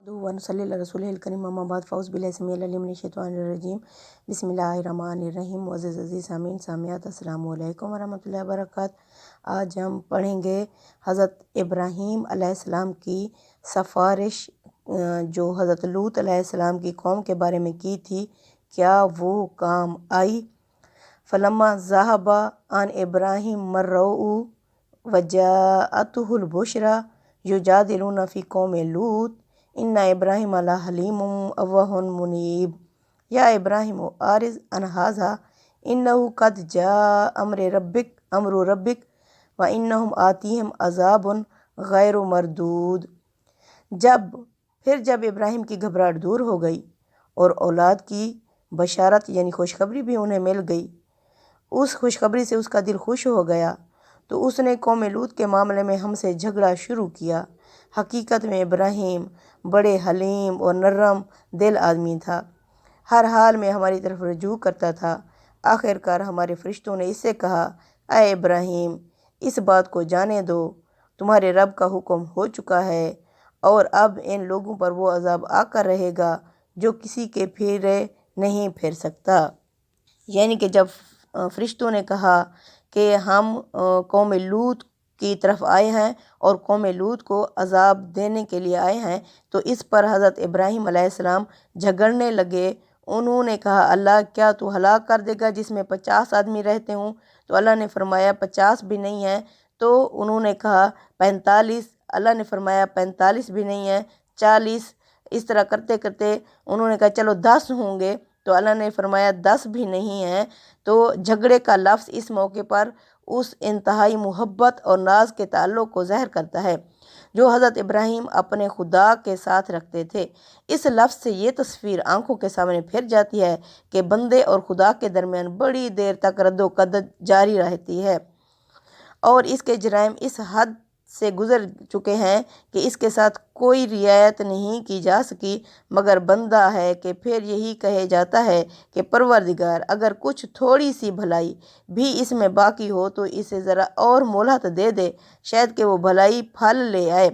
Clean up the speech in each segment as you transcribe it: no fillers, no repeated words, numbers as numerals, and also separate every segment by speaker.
Speaker 1: ونصلی علی رسولہ الکریم اما بعد فاعوذ باللہ السمیع العلیم من الشیطان الرجیم بسم اللہ الرحمن الرحیم۔ معزز عزیز سامعین سامعات، السلام علیکم ورحمۃ اللہ وبرکاتہ۔ آج ہم پڑھیں گے حضرت ابراہیم علیہ السلام کی سفارش جو حضرت لوط علیہ السلام کی قوم کے بارے میں کی تھی، کیا وہ کام آئی؟ فلما ذهب عن ابراہیم مرعو وجاءته البشرى یجادلون فی قوم لوط ان ابراہیم لحلیم اوہ منیب یا ابراہیم اعرض عن ھذا انہ قد جاء امر ربک وانہم آتیہم عذاب غیر مردود۔ جب ابراہیم کی گھبراہٹ دور ہو گئی اور اولاد کی بشارت یعنی خوشخبری بھی انہیں مل گئی، اس خوشخبری سے اس کا دل خوش ہو گیا، تو اس نے قوم لوط کے معاملے میں ہم سے جھگڑا شروع کیا۔ حقیقت میں ابراہیم بڑے حلیم اور نرم دل آدمی تھا، ہر حال میں ہماری طرف رجوع کرتا تھا۔ آخر کار ہمارے فرشتوں نے اس سے کہا، اے ابراہیم، اس بات کو جانے دو، تمہارے رب کا حکم ہو چکا ہے اور اب ان لوگوں پر وہ عذاب آ کر رہے گا جو کسی کے پھیرے نہیں پھر سکتا۔ یعنی کہ جب فرشتوں نے کہا کہ ہم قوم لوط کی طرف آئے ہیں اور قوم لوط کو عذاب دینے کے لیے آئے ہیں، تو اس پر حضرت ابراہیم علیہ السلام جھگڑنے لگے۔ انہوں نے کہا، اللہ کیا تو ہلاک کر دے گا جس میں 50 آدمی رہتے ہوں؟ تو اللہ نے فرمایا 50 بھی نہیں ہیں۔ تو انہوں نے کہا 45، اللہ نے فرمایا 45 بھی نہیں ہیں، 40۔ اس طرح کرتے کرتے انہوں نے کہا چلو 10 ہوں گے، تو اللہ نے فرمایا 10 بھی نہیں ہیں۔ تو جھگڑے کا لفظ اس موقع پر اس انتہائی محبت اور ناز کے تعلق کو ظاہر کرتا ہے جو حضرت ابراہیم اپنے خدا کے ساتھ رکھتے تھے۔ اس لفظ سے یہ تصویر آنکھوں کے سامنے پھر جاتی ہے کہ بندے اور خدا کے درمیان بڑی دیر تک رد و بدل جاری رہتی ہے اور اس کے جرائم اس حد سے گزر چکے ہیں کہ اس کے ساتھ کوئی رعایت نہیں کی جا سکی، مگر بندہ ہے کہ پھر یہی کہے جاتا ہے کہ پروردگار اگر کچھ تھوڑی سی بھلائی بھی اس میں باقی ہو تو اسے ذرا اور مہلت دے دے، شاید کہ وہ بھلائی پھل لے آئے۔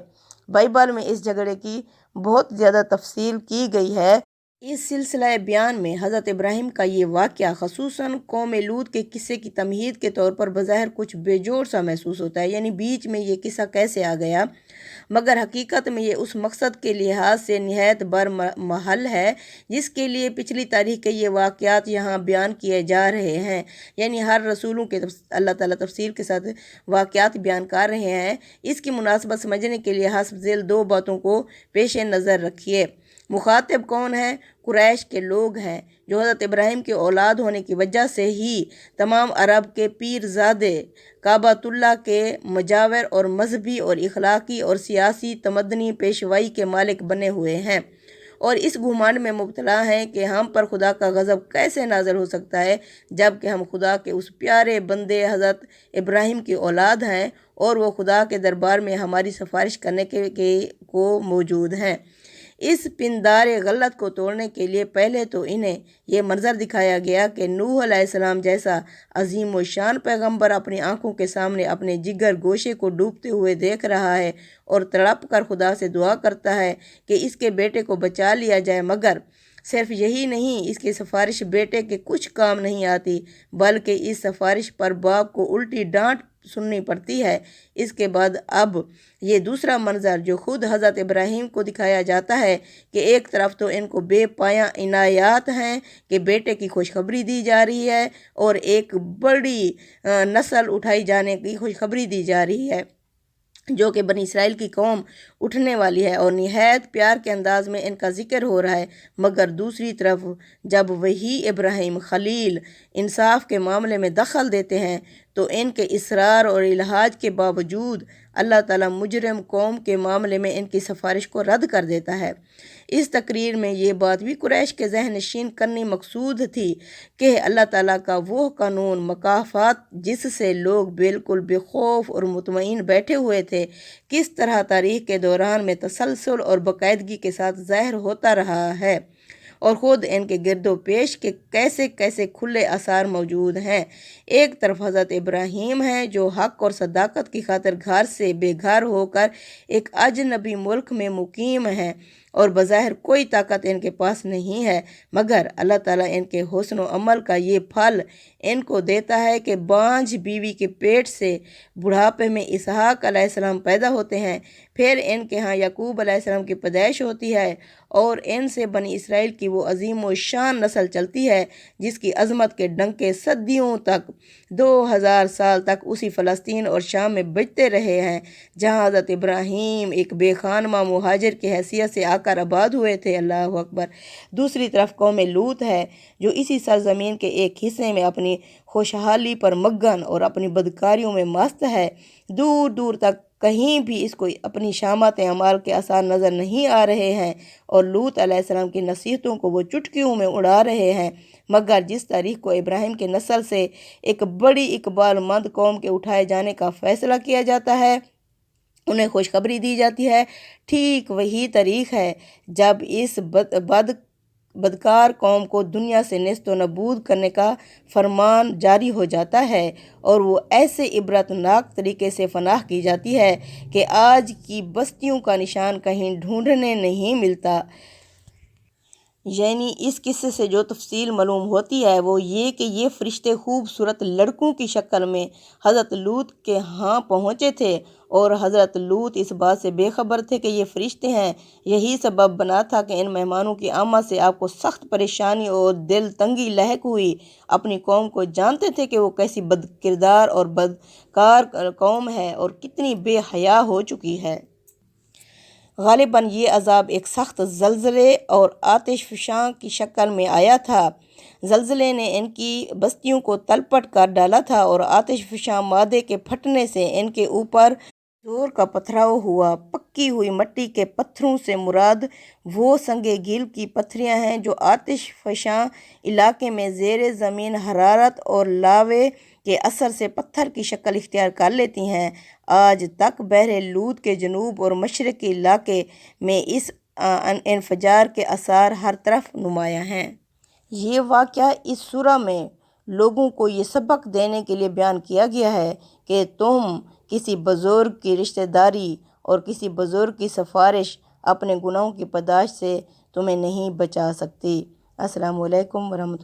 Speaker 1: بائبل میں اس جھگڑے کی بہت زیادہ تفصیل کی گئی ہے۔ اس سلسلہ بیان میں حضرت ابراہیم کا یہ واقعہ خصوصاً قوم لوط کے قصے کی تمہید کے طور پر بظاہر کچھ بے جوڑ سا محسوس ہوتا ہے، یعنی بیچ میں یہ قصہ کیسے آ گیا، مگر حقیقت میں یہ اس مقصد کے لحاظ سے نہایت برمحل ہے جس کے لیے پچھلی تاریخ کے یہ واقعات یہاں بیان کیے جا رہے ہیں۔ یعنی ہر رسولوں کے اللہ تعالیٰ تفصیل کے ساتھ واقعات بیان کر رہے ہیں۔ اس کی مناسبت سمجھنے کے لیے حسب ذیل 2 باتوں کو پیش نظر رکھیے۔ مخاطب کون ہیں؟ قریش کے لوگ ہیں جو حضرت ابراہیم کے اولاد ہونے کی وجہ سے ہی تمام عرب کے پیرزادے، کعبۃ اللہ کے مجاور اور مذہبی اور اخلاقی اور سیاسی تمدنی پیشوائی کے مالک بنے ہوئے ہیں، اور اس گمان میں مبتلا ہیں کہ ہم پر خدا کا غضب کیسے نازل ہو سکتا ہے جب کہ ہم خدا کے اس پیارے بندے حضرت ابراہیم کی اولاد ہیں اور وہ خدا کے دربار میں ہماری سفارش کرنے کو موجود ہیں۔ اس پندار غلط کو توڑنے کے لیے پہلے تو انہیں یہ منظر دکھایا گیا کہ نوح علیہ السلام جیسا عظیم و شان پیغمبر اپنی آنکھوں کے سامنے اپنے جگر گوشے کو ڈوبتے ہوئے دیکھ رہا ہے اور تڑپ کر خدا سے دعا کرتا ہے کہ اس کے بیٹے کو بچا لیا جائے، مگر صرف یہی نہیں، اس کی سفارش بیٹے کے کچھ کام نہیں آتی بلکہ اس سفارش پر باپ کو الٹی ڈانٹ سننی پڑتی ہے۔ اس کے بعد اب یہ دوسرا منظر جو خود حضرت ابراہیم کو دکھایا جاتا ہے کہ ایک طرف تو ان کو بے پایاں عنایات ہیں کہ بیٹے کی خوشخبری دی جا رہی ہے اور ایک بڑی نسل اٹھائی جانے کی خوشخبری دی جا رہی ہے جو کہ بنی اسرائیل کی قوم اٹھنے والی ہے اور نہایت پیار کے انداز میں ان کا ذکر ہو رہا ہے، مگر دوسری طرف جب وہی ابراہیم خلیل انصاف کے معاملے میں دخل دیتے ہیں تو ان کے اصرار اور الحاح کے باوجود اللہ تعالیٰ مجرم قوم کے معاملے میں ان کی سفارش کو رد کر دیتا ہے۔ اس تقریر میں یہ بات بھی قریش کے ذہن نشین کرنی مقصود تھی کہ اللہ تعالیٰ کا وہ قانون مکافات جس سے لوگ بالکل بے خوف اور مطمئن بیٹھے ہوئے تھے، کس طرح تاریخ کے دوران میں تسلسل اور باقاعدگی کے ساتھ ظاہر ہوتا رہا ہے، اور خود ان کے گرد و پیش کے کیسے کیسے کھلے آثار موجود ہیں۔ ایک طرف حضرت ابراہیم ہیں جو حق اور صداقت کی خاطر گھر سے بے گھر ہو کر ایک اجنبی ملک میں مقیم ہیں، اور بظاہر کوئی طاقت ان کے پاس نہیں ہے، مگر اللہ تعالیٰ ان کے حسن و عمل کا یہ پھل ان کو دیتا ہے کہ بانجھ بیوی کے پیٹ سے بڑھاپے میں اسحاق علیہ السلام پیدا ہوتے ہیں، پھر ان کے ہاں یعقوب علیہ السلام کی پیدائش ہوتی ہے، اور ان سے بنی اسرائیل کی وہ عظیم و شان نسل چلتی ہے جس کی عظمت کے ڈنکے صدیوں تک 2000 سال تک اسی فلسطین اور شام میں بجتے رہے ہیں جہاں حضرت ابراہیم ایک بے خانمہ مہاجر کی حیثیت سے آ کر آباد ہوئے تھے۔ اللہ اکبر۔ دوسری طرف قوم لوط ہے جو اسی سرزمین کے ایک حصے میں اپنی خوشحالی پر مگن اور اپنی بدکاریوں میں مست ہے، دور دور تک کہیں بھی اس کو اپنی شامات اعمال کے آثار نظر نہیں آ رہے ہیں، اور لوط علیہ السلام کی نصیحتوں کو وہ چٹکیوں میں اڑا رہے ہیں، مگر جس تاریخ کو ابراہیم کے نسل سے ایک بڑی اقبال مند قوم کے اٹھائے جانے کا فیصلہ کیا جاتا ہے، انہیں خوشخبری دی جاتی ہے، ٹھیک وہی تاریخ ہے جب اس بدکار قوم کو دنیا سے نیست و نابود کرنے کا فرمان جاری ہو جاتا ہے، اور وہ ایسے عبرت ناک طریقے سے فناہ کی جاتی ہے کہ آج کی بستیوں کا نشان کہیں ڈھونڈنے نہیں ملتا۔ یعنی اس قصے سے جو تفصیل معلوم ہوتی ہے وہ یہ کہ یہ فرشتے خوبصورت لڑکوں کی شکل میں حضرت لوط کے ہاں پہنچے تھے، اور حضرت لوط اس بات سے بے خبر تھے کہ یہ فرشتے ہیں۔ یہی سبب بنا تھا کہ ان مہمانوں کی آمد سے آپ کو سخت پریشانی اور دل تنگی لاحق ہوئی۔ اپنی قوم کو جانتے تھے کہ وہ کیسی بد کردار اور بدکار قوم ہے اور کتنی بے حیا ہو چکی ہے۔ غالباً یہ عذاب ایک سخت زلزلے اور آتش فشاں کی شکل میں آیا تھا۔ زلزلے نے ان کی بستیوں کو تلپٹ کر ڈالا تھا، اور آتش فشاں مادے کے پھٹنے سے ان کے اوپر زور کا پتھراؤ ہوا۔ پکی ہوئی مٹی کے پتھروں سے مراد وہ سنگ گیل کی پتھریاں ہیں جو آتش فشاں علاقے میں زیر زمین حرارت اور لاوے کے اثر سے پتھر کی شکل اختیار کر لیتی ہیں۔ آج تک بحر لوط کے جنوب اور مشرقی علاقے میں اس انفجار کے آثار ہر طرف نمایاں ہیں۔ یہ واقعہ اس سورہ میں لوگوں کو یہ سبق دینے کے لیے بیان کیا گیا ہے کہ تم کسی بزرگ کی رشتہ داری اور کسی بزرگ کی سفارش اپنے گناہوں کی پاداش سے تمہیں نہیں بچا سکتی۔ السلام علیکم ورحمۃ اللہ۔